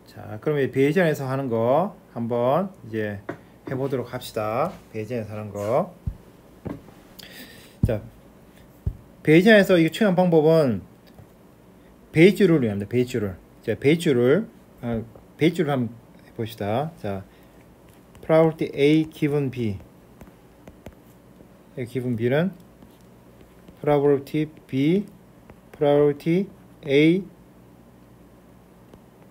자, 그러면 베이지안에서 하는 거 한번 이제 해보도록 합시다. 베이지안에서 하는 거. 자, 베이지안에서 이거 취한 방법은 베이지 룰을 합니다. 베이지 룰. 자, 베이지 룰 한번 해봅시다. 자, probability A given B. given B는 probability B, probability A,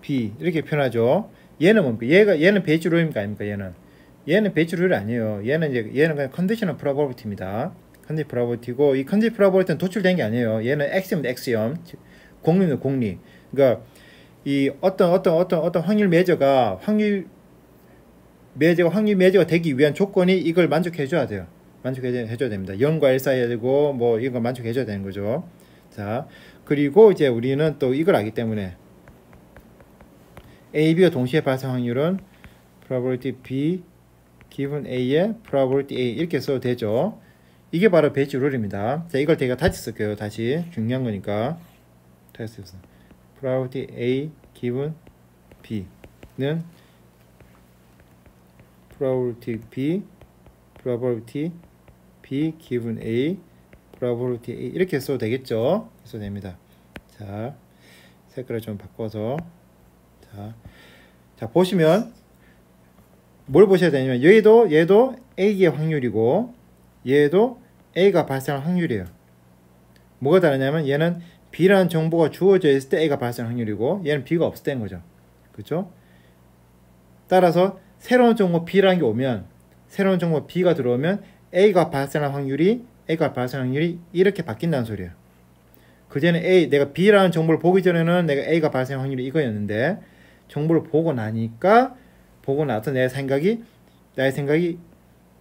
B 이렇게 표현하죠. 얘는 뭡니까? 얘는 베이지 룰입니까 아닙니까? 얘는 베이지 룰이 아니에요. 얘는 그냥 컨디셔널 프로버비티입니다. 컨디 프로버비티고 이 컨디 프로버비티는 도출된 게 아니에요. 얘는 X입니다. X염. 공리입니다. 공리. 그러니까 이 어떤 확률 매저가 되기 위한 조건이 이걸 만족해 줘야 돼요. 만족해 줘야 됩니다. 0과 1 사이에 되고 뭐 이거 만족해 줘야 되는 거죠. 자, 그리고 이제 우리는 또 이걸 알기 때문에 A, B가 동시에 발생 확률은 probability B given A의 probability A 이렇게 써도 되죠. 이게 바로 베이지 룰입니다. 자, 이걸 제가 다시 쓸게요. 다시 중요한 거니까 다시 써서 probability A given B는 probability B given A probability A 이렇게 써도 되겠죠. 써도 됩니다. 자, 색깔을 좀 바꿔서 자, 보시면 뭘 보셔야 되냐면 얘도 A의 확률이고 얘도 A가 발생할 확률이에요. 뭐가 다르냐면 얘는 B라는 정보가 주어져 있을 때 A가 발생할 확률이고 얘는 B가 없을 때인 거죠. 그렇죠? 따라서 새로운 정보 B라는 게 오면 새로운 정보 B가 들어오면 A가 발생할 확률이 이렇게 바뀐다는 소리예요. 그전에 내가 B라는 정보를 보기 전에는 내가 A가 발생할 확률이 이거였는데 정보를 보고 나서 내 생각은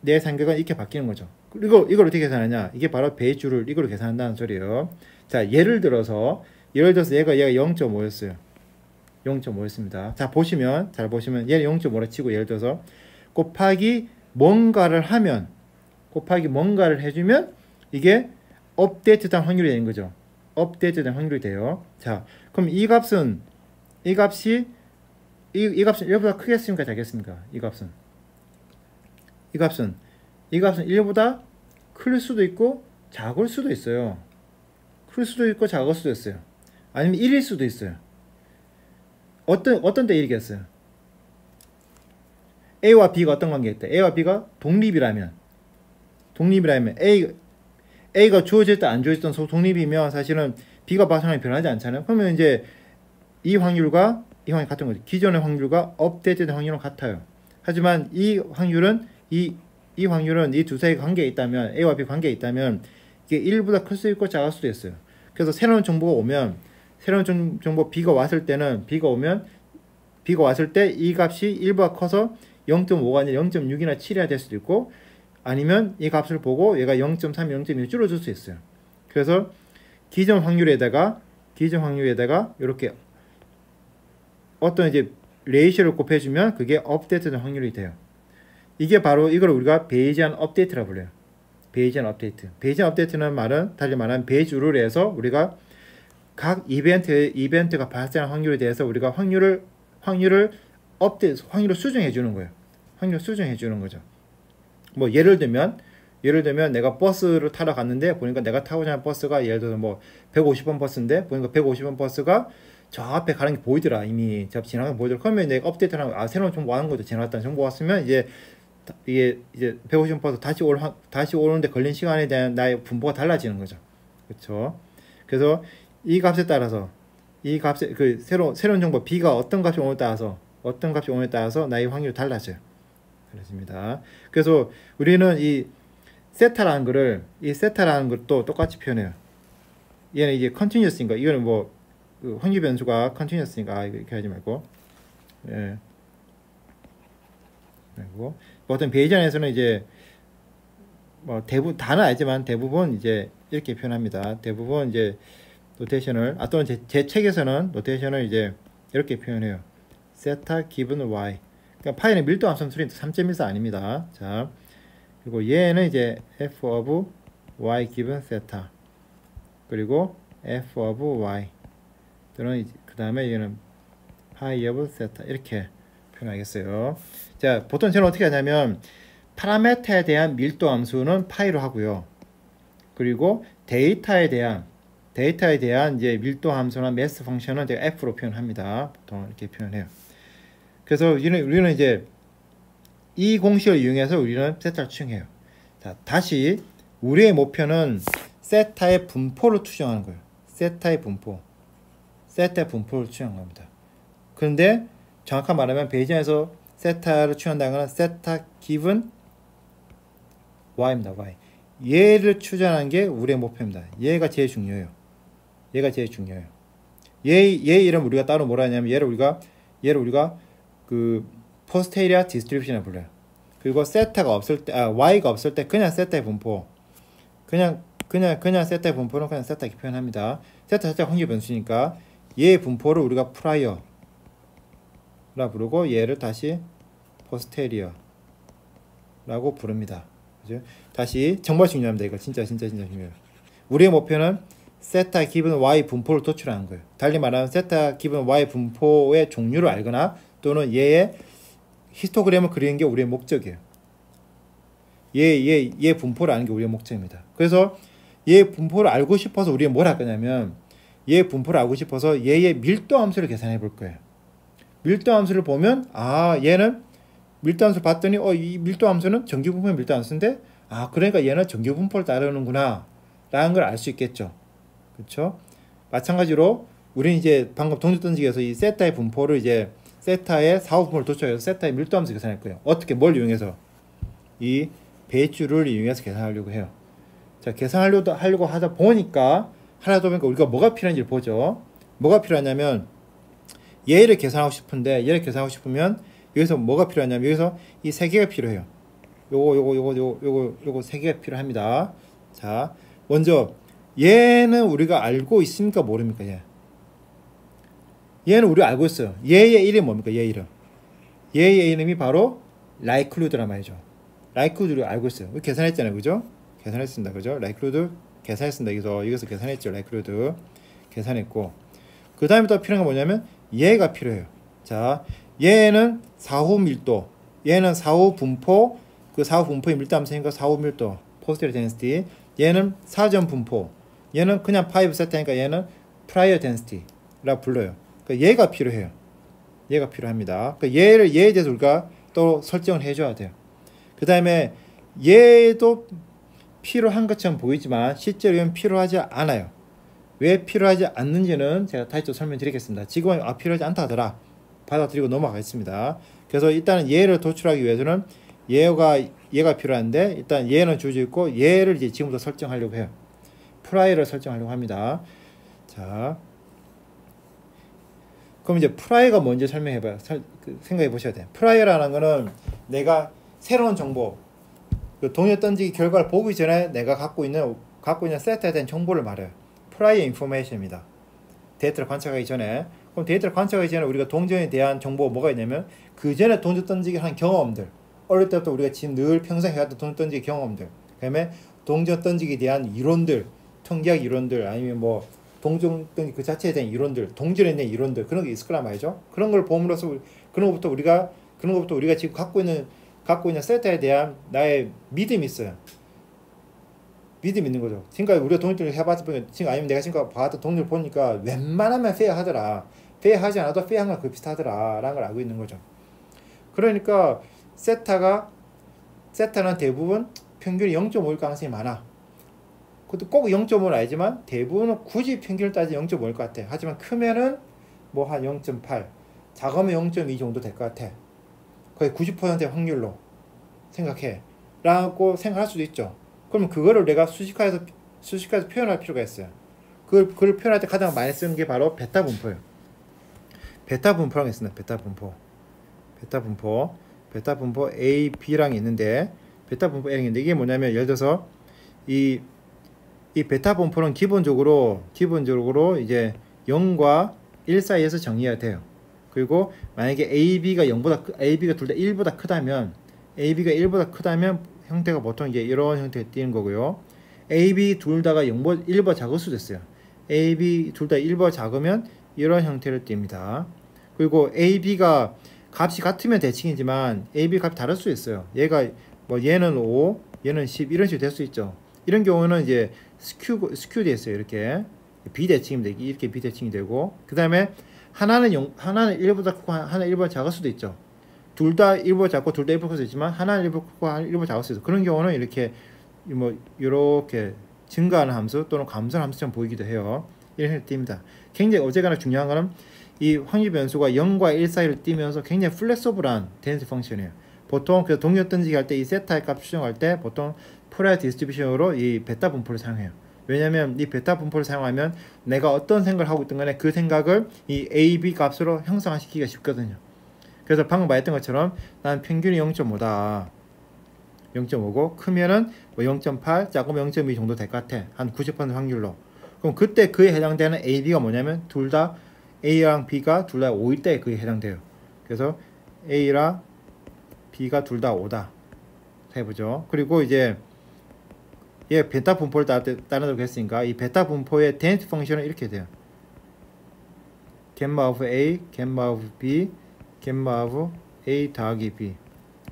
이렇게 바뀌는 거죠. 그리고 이걸 어떻게 계산하냐? 이게 바로 베이지 룰 이걸로 계산한다는 소리예요. 자, 예를 들어서 얘가 0.5였어요. 0.5였습니다. 자, 잘 보시면 얘는 0.5라 치고 예를 들어서 곱하기 뭔가를 해주면 이게 업데이트된 확률이 되는 거죠. 업데이트된 확률이 돼요. 자, 그럼 이 값이 1보다 크겠습니까? 작겠습니까? 이 값은 1보다 클 수도 있고 작을 수도 있어요. 클 수도 있고 작을 수도 있어요. 아니면 1일 수도 있어요. 어떤 때 1이겠어요? A와 B가 어떤 관계였다? A와 B가 독립이라면 A가 주어질 때 안 주어졌던 독립이면 사실은 B가 발생하면 변하지 않잖아요. 그러면 이제 이 확률이 같은 거죠. 기존의 확률과 업데이트된 확률은 같아요. 하지만 이 확률은 이 두 사이의 관계에 있다면 A와 B 관계에 있다면 이게 1보다 클 수 있고 작을 수도 있어요. 그래서 새로운 정보 B가 왔을 때 이 값이 1보다 커서 0.5가 아니라 0.6이나 7이나 될 수도 있고 아니면 이 값을 보고 얘가 0.3, 0.2 줄어들 수 있어요. 그래서 기존 확률에다가 이렇게 어떤 이제 레이셔를 곱해주면 그게 업데이트된 확률이 돼요. 이게 바로 이걸 우리가 베이지안 업데이트라고 불러요. 베이지안 업데이트는 달리 말하면 베이지 룰에서 우리가 각 이벤트가 발생한 확률에 대해서 우리가 확률을 수정해 주는 거예요. 거죠. 뭐 예를 들면 내가 버스를 타러 갔는데 보니까 내가 타고자 하는 버스가 예를 들어서 뭐 150번 버스인데 보니까 150번 버스가 저 앞에 가는 게 보이더라. 이미 제가 지나가는 게 보이더라. 그러면 내가 업데이트를 하면 새로운 정보 와는 거죠. 지나갔다는 정보 왔으면 이게 150번 버스 다시 오는데 걸린 시간에 대한 나의 분포가 달라지는 거죠. 그렇죠? 그래서 이 값에 따라서 새로운 정보 B가 어떤 값이 오느냐에 따라서 나의 확률이 달라져요. 그렇습니다. 그래서 우리는 이 세타라는 것도 똑같이 표현해요. 얘는 이제 컨티뉴어스인가 이거는 뭐 확률 변수가 컨티뉴어스니까 이렇게 하지 말고 그리고 어떤 베이지안에서는 이제 뭐 대부분 다는 아니지만 대부분 이제 이렇게 표현합니다. 대부분 이제 노테이션을 또는 제 책에서는 노테이션을 이제 이렇게 표현해요. 세타 기분 y. 그러니까 파이는 밀도 함수 수는 3.14 아닙니다. 자, 그리고 얘는 이제 f of y 기분 세타. 그리고 f of y. 또는 그 다음에 얘는 파이어블 세타 이렇게 표현하겠어요. 자, 보통 저는 어떻게 하냐면 파라메타에 대한 밀도 함수는 파이로 하고요. 그리고 데이터에 대한 이제 밀도 함수나 매스 펑션은 제가 f로 표현합니다. 보통 이렇게 표현해요. 그래서 우리는 이제 이 공식을 이용해서 우리는 세타를 추정해요. 자, 다시 우리의 목표는 세타의 분포를 추정하는 거예요. 세타의 분포를 추정한 겁니다. 그런데 정확한 말하면 베이지안에서 세타를 추정한다는 것은 세타 기분 y입니다. y. 얘를 추정하는 게 우리의 목표입니다. 얘가 제일 중요해요. 얘 이름 우리가 따로 뭐라 하냐면 얘를 우리가 그 포스테리아 디스트리뷰션을 불러요. 그리고 세타가 없을 때, y가 없을 때 그냥 세타의 분포, 그냥 세타의 분포는 그냥 세타 이렇게 표현합니다. 세타 자체가 확률 변수니까 얘의 분포를 우리가 프라이어라 부르고 얘를 다시 포스테리어라고 부릅니다. 그죠? 다시 정말 중요합니다. 이거 진짜 중요해요. 우리의 목표는 세타 기분 y 분포를 도출하는 거예요. 달리 말하면 세타 기분 y 분포의 종류를 알거나 또는 얘의 히스토그램을 그리는 게 우리의 목적이에요. 얘 분포를 아는 게 우리의 목적입니다. 그래서 얘 분포를 알고 싶어서 우리가 뭘 할 거냐면 얘 분포를 알고 싶어서 얘의 밀도 함수를 계산해 볼 거예요. 밀도 함수를 보면 얘는 밀도 함수를 봤더니 이 밀도 함수는 정규 분포의 밀도 함수인데 그러니까 얘는 정규 분포를 따르는구나 라는 걸 알 수 있겠죠. 그렇죠? 마찬가지로 우리는 이제 방금 동적 던지기에서 이 세타의 분포를 이제 세타의 사후 분포를 도출해서 세타의 밀도 함수 계산할 거예요. 어떻게 뭘 이용해서? 이 배줄을 이용해서 계산하려고 해요. 자, 계산하려고 하다 보니까 우리가 뭐가 필요한지를 보죠. 뭐가 필요하냐면 얘를 계산하고 싶으면 여기서 뭐가 필요하냐면 여기서 이 세 개가 필요해요. 요거 세 개가 필요합니다. 자, 먼저 얘는 우리가 알고 있습니까? 모릅니까? 얘는 우리가 알고 있어요. 얘의 이름이 뭡니까? 얘의 이름이 바로 likelihood란 말이죠. likelihood 우리가 알고 있어요. 계산했잖아요. 그죠? 계산했습니다. 그죠? likelihood 계산했습니다. 여기서 계산했죠. likelihood 계산했고, 그 다음에 또 필요한 건 뭐냐면 얘가 필요해요. 자, 얘는 사후 밀도, 얘는 사후 분포, 그 사후 분포의 밀도 함수니까 사후 밀도 posterior density, 얘는 사전 분포, 얘는 그냥 파이브 세타니까 얘는 prior density라 불러요. 그러니까 얘가 필요해요. 얘가 필요합니다. 그러니까 얘에 대해서 우리가 또 설정을 해줘야 돼요. 그 다음에 얘도 필요한 것처럼 보이지만 실제로 얘는 필요하지 않아요. 왜 필요하지 않는지는 제가 다시 또 설명드리겠습니다. 지금은 필요하지 않다 하더라 받아들이고 넘어가겠습니다. 그래서 일단은 얘를 도출하기 위해서는 얘가 필요한데 일단 얘는 주어져 있고 얘를 이제 지금부터 설정하려고 해요. 프라이를 설정하려고 합니다. 자, 그럼 이제 프라이가 뭔지 설명해봐요. 생각해 보셔야 돼요. 프라이라는 거는 내가 새로운 정보, 그 동요 던지기 결과를 보기 전에 내가 갖고 있는 세트에 대한 정보를 말해요. 프라이어 인포메이션입니다. 데이터를 관찰하기 전에. 그럼 데이터를 관찰하기 전에 우리가 동전에 대한 정보가 뭐가 있냐면 그 전에 동전 던지기를 한 경험들, 어릴 때부터 우리가 지금 늘 평생 해왔던 동전 던지기 경험들, 그다음에 동전 던지기에 대한 이론들, 통계학 이론들, 아니면 뭐 동전 던지기 그 자체에 대한 이론들, 동전에 대한 이론들, 그런 게 있을 거란 말이죠. 그런 걸 보므로써 그런 것부터 우리가 지금 갖고 있는 세타에 대한 나의 믿음이 있어요. 믿음 있는 거죠. 지금까지 우리가 동전을 해봤을 때, 지금 아니면 내가 지금까지 봐왔던 동전을 보니까 웬만하면 페어하더라. 페어하지 않아도 페어한 건 그 비슷하더라. 라는 걸 알고 있는 거죠. 그러니까 세타는 대부분 평균이 0.5일 가능성이 많아. 그것도 꼭 0.5는 아니지만 대부분은 굳이 평균을 따지면 0.5일 것 같아. 하지만 크면은 뭐 한 0.8, 작으면 0.2 정도 될 것 같아. 거의 90%의 확률로 생각해. 라고 생각할 수도 있죠. 그러면 그거를 내가 수식화해서 표현할 필요가 있어요. 그걸 표현할 때 가장 많이 쓰는 게 바로 베타 분포예요. 베타 분포라고 있습니다. 베타 분포 A, B랑 있는데, 베타 분포 A랑 있는데, 이게 뭐냐면, 예를 들어서, 이 베타 분포는 기본적으로 이제 0과 1 사이에서 정의해야 돼요. 그리고 만약에 AB가 둘 다 1보다 크다면, 형태가 보통 이제 이런 형태가 띄는 거고요. AB 둘 다가 1보다 작을 수도 있어요. AB 둘 다 1보다 작으면 이런 형태를 띱니다. 그리고 A, B가 값이 같으면 대칭이지만 A, B 값이 다를 수 있어요. 얘가 뭐 얘는 5, 얘는 10 이런 식으로 될 수 있죠. 이런 경우는 이제 스큐 돼 있어요. 이렇게 비대칭입니다. 이렇게 비대칭이 되고, 그 다음에 하나는 1보다 크고 하나는 1보다 작을 수도 있죠. 둘 다 1보다 작고 둘 다 1보다 클 수 있지만 하나는 1보다 크고 하나는 1보다 작을 수 있어요. 그런 경우는 이렇게 뭐 이렇게 증가하는 함수 또는 감소하는 함수처럼 보이기도 해요. 이런 식으로 띄입니다. 굉장히 어제가나 중요한 거는 이 확률 변수가 0과 1 사이를 띄면서 굉장히 플렉서블한 데인시티 펑션이에요. 보통 그 동력 던지기 할 때 이 세타의 값 추정할 때 보통 포리어 디스트리뷰션으로 이 베타 분포를 사용해요. 왜냐면 이 베타 분포를 사용하면 내가 어떤 생각을 하고 있든 간에 그 생각을 이 A, B 값으로 형상화시키기가 쉽거든요. 그래서 방금 말했던 것처럼 난 평균이 0.5다. 0.5고 크면은 뭐 0.8, 작으면 0.2 정도 될 것 같아. 한 90% 확률로. 그럼 그때 그에 해당되는 A, B가 뭐냐면 둘 다 A랑 B가 둘 다 5일 때 그에 해당돼요. 그래서 A랑 B가 둘 다 5다. 해보죠. 그리고 이제 얘 베타 분포를 따른다고 했으니까 이 베타 분포의 density 펑션은 이렇게 돼요. gamma of A, gamma of B, gamma of A 더하기 B.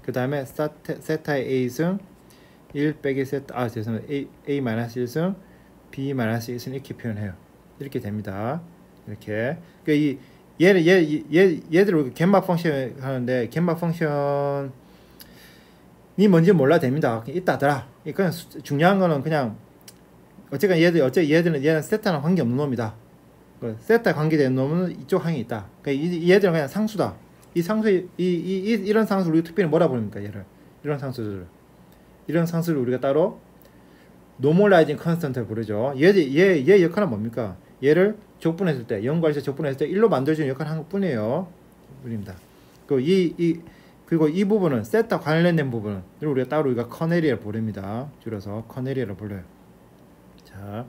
그 다음에 세타의 A승 1 빼기 세타, 죄송합니다. A 마이너스 1승 B 마이너스 1승 이렇게 표현해요. 이렇게 됩니다. 이렇게. 그러니까 이 얘들을 갬마 펑션 하는데 갬마 펑션이 뭔지 몰라도 됩니다. 이따 하더라. 그냥 중요한 거는 그냥 어쨌든 얘는 세타랑 관계없는 놈이다. 세타 관계되는 놈은 이쪽 항이 있다. 그러니까 얘들은 그냥 상수다. 이 상수 이런 상수를 우리가 특별히 뭐라 부릅니까? 얘를 이런 상수를 우리가 따로 노멀라이징 컨스턴트를 부르죠. 얘 역할은 뭡니까? 얘를 적분했을 때 0과 1에서 적분했을 때 1로 만들어주는 역할을 한 것뿐이에요. 뿐입니다. 그리고 이 부분은 세타 관련된 부분은 우리가 따로 커네리아를 부릅니다. 줄여서 커네리아를 불러요. 자,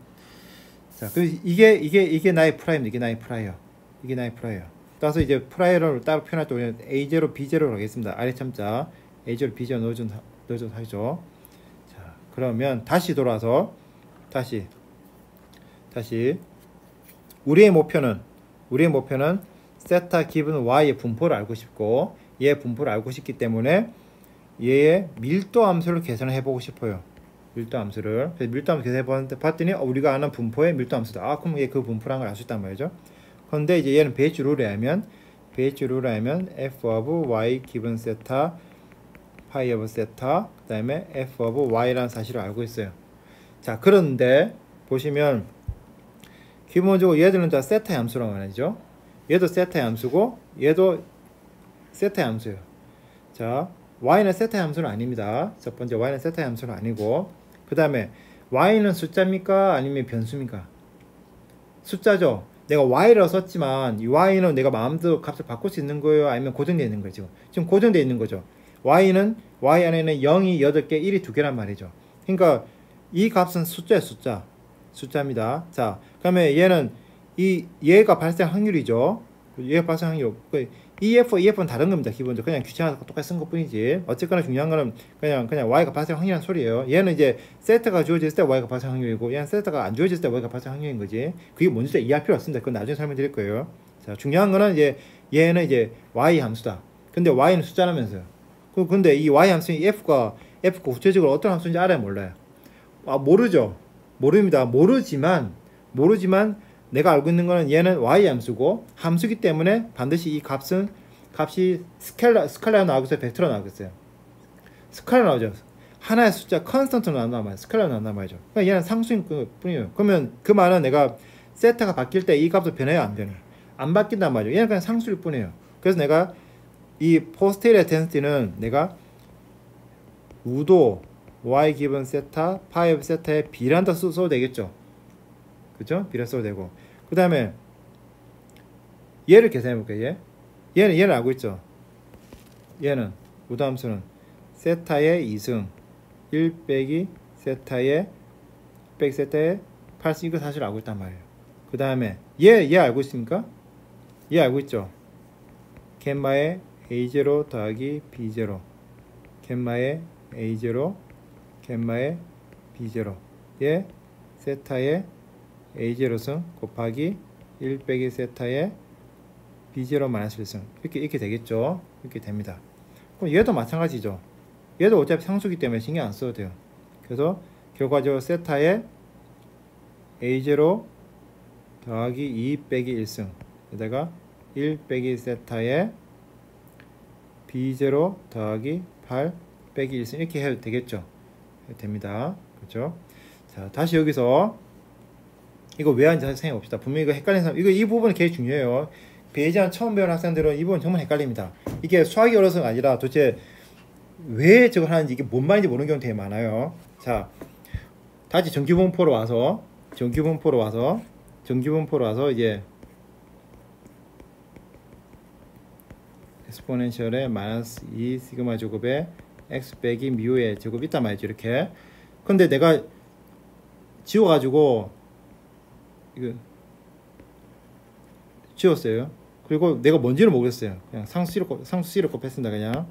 그 이게 나의 프라임입니다. 이게 나의 프라이어. 따라서 이제 프라이어를 따로 표현할 때 우리는 A0, B0로 하겠습니다. 아래 참자 A0, B0 넣어준 하죠. 자, 그러면 다시 돌아서 다시 우리의 목표는 세타 기분 Y의 분포를 알고 싶고 얘의 분포를 알고 싶기 때문에 얘의 밀도 함수를 계산을 해보고 싶어요. 밀도 함수를. 그래서 밀도 함수 계산해봤더니 우리가 아는 분포의 밀도 함수다. 그럼 얘 그 분포라는 걸 알 수 있단 말이죠. 그런데 이제 얘는 베이츠 룰에 하면 f of y 기분 세타 파이 of 세타 그 다음에 f of y라는 사실을 알고 있어요. 자, 그런데 보시면 기본적으로 얘들은 다 세타의 함수란 말이죠. 얘도 세타의 함수고 얘도 세타의 함수예요. 자, y는 세타의 함수는 아닙니다. 첫 번째 y는 세타의 함수는 아니고, 그 다음에 y는 숫자입니까? 아니면 변수입니까? 숫자죠. 내가 y라고 썼지만 이 y는 내가 마음대로 값을 바꿀 수 있는 거예요? 아니면 고정되어 있는 거죠? 지금 고정되어 있는 거죠. y 안에는 0이 8개, 1이 2개란 말이죠. 그러니까 이 값은 숫자입니다. 자, 그러면 얘는 얘가 발생 확률이죠. 얘가 발생 확률. EF는 다른 겁니다. 기본적으로 그냥 귀찮아서 똑같이 쓴 것뿐이지. 어쨌거나 중요한 거는 그냥 Y가 발생 확률이라는 소리예요. 얘는 이제 세타가 주어졌을 때 Y가 발생 확률이고, 얘는 세타가 안 주어졌을 때 Y가 발생 확률인 거지. 그게 뭔지 이해할 필요 없습니다. 그건 나중에 설명드릴 거예요. 자, 중요한 거는 이제 얘는 이제 Y 함수다. 근데 Y는 숫자라면서요. 근데 이 Y 함수는 F가 구체적으로 어떤 함수인지 알아야 몰라요. 모르죠. 모릅니다. 모르지만 내가 알고 있는 거는 얘는 y 함수고 함수기 때문에 반드시 이 값이 스칼라 나오겠어요, 벡터로 나오겠어요. 스칼라 나오죠. 하나의 숫자 컨스턴트로 나온단 말이에요. 스칼라 나온단 말이죠. 그러니까 얘는 상수인 뿐이에요. 그러면 그 말은 내가 세타가 바뀔 때 이 값은 변해요, 안 변해요? 안 바뀐단 말이죠. 얘는 그냥 상수일 뿐이에요. 그래서 내가 이 포스테리어 덴시티는 내가 우도 y 기본 세타 파이 세타의 비란다 써도 되겠죠. 그죠? 비라 써도 되고. 그 다음에 얘를 계산해 볼게요. 얘는 알고 있죠. 얘는 우도함수는 세타의 2승 1 빼기 세타의 8승 이거 사실 알고 있단 말이에요. 그 다음에 얘 알고 있습니까? 얘 알고 있죠. 갬마의 A0 더하기 B0 갬마의 A0 갬마의 B0 얘 세타의 A0승 곱하기 1 빼기 세타의 B0 마이너스 1승 이렇게 되겠죠. 이렇게 됩니다. 그럼 얘도 마찬가지죠. 얘도 어차피 상수기 때문에 신경 안 써도 돼요. 그래서 결과적으로 세타의 A0 더하기 2 빼기 1승 여기다가 1 빼기 세타의 B0 더하기 8 빼기 1승 이렇게 해도 되겠죠. 됩니다. 그렇죠? 자, 다시 여기서 이거 왜 하는지 생각해 봅시다. 분명히 이거 헷갈리는 사람, 이 부분이 굉장히 중요해요. 베이지안 처음 배우는 학생들은 이 부분 정말 헷갈립니다. 이게 수학이 어려서가 아니라 도대체 왜 저걸 하는지 이게 뭔 말인지 모르는 경우 되게 많아요. 자, 다시 정규분포로 와서 이제 엑스포넨셜의 마이너스 2 시그마 제곱에 x 빼기 뮤의 제곱 있단 말이죠. 이렇게. 근데 내가 지워가지고 이거 지웠어요. 그리고 내가 뭔지를 모르겠어요. 그냥 상수C를 곱했습니다. 그냥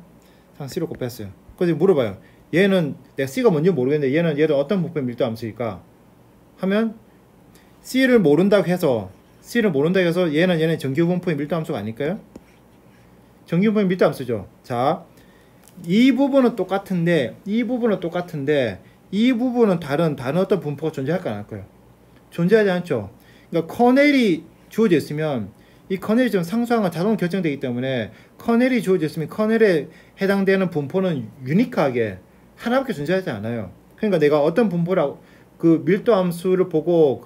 상수C를 곱했어요. 그래서 물어봐요. 얘는 내가 C가 뭔지 모르겠는데 얘는 어떤 부분의 밀도 함수일까? 하면 C를 모른다고 해서 얘는 정규분포의 밀도 함수가 아닐까요? 정규분포의 밀도 함수죠. 자, 이 부분은 똑같은데 이 부분은 다른 어떤 분포가 존재할까 안 할까요? 존재하지 않죠. 그러니까 커넬이 주어져 있으면 이 커넬이 좀 상수항은 자동으로 결정되기 때문에 커넬이 주어져 있으면 커넬에 해당되는 분포는 유니크하게 하나밖에 존재하지 않아요. 그러니까 내가 어떤 분포라고 그 밀도 함수를 보고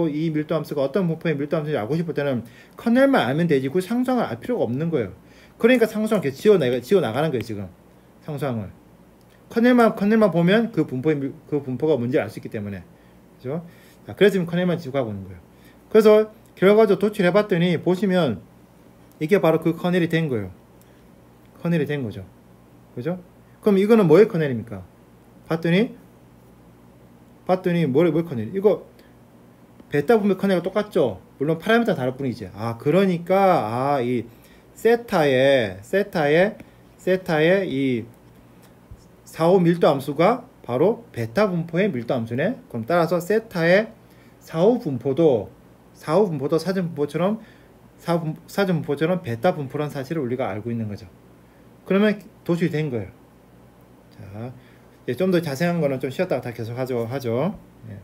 이 밀도 함수가 어떤 분포의 밀도 함수인지 알고 싶을 때는 커넬만 알면 되지 그 상수항을 알 필요가 없는 거예요. 그러니까 상수항을 계속 지워 나가는 거예요. 지금 상수항을 커넬만 보면 그 분포가 뭔지 알 수 있기 때문에. 그죠? 자, 그래서 지금 커넬만 지고 가고 있는 거예요. 그래서 결과적으로 도출해 봤더니 보시면 이게 바로 그 커넬이 된 거예요. 커넬이 된 거죠. 그죠? 그럼 이거는 뭐의 커넬입니까? 봤더니 뭐의 커넬? 이거 베타 분포 커넬과 똑같죠? 물론 파라미터 다를 뿐이지. 아, 그러니까 이 세타의 이 4, 5 밀도 함수가 바로 베타 분포의 밀도 함수네. 그럼 따라서 세타의 4, 5 분포도 사전 분포처럼 베타 분포라는 사실을 우리가 알고 있는 거죠. 그러면 도출이 된 거예요. 자, 좀 더 자세한 거는 좀 쉬었다가 다 계속 하죠. 예.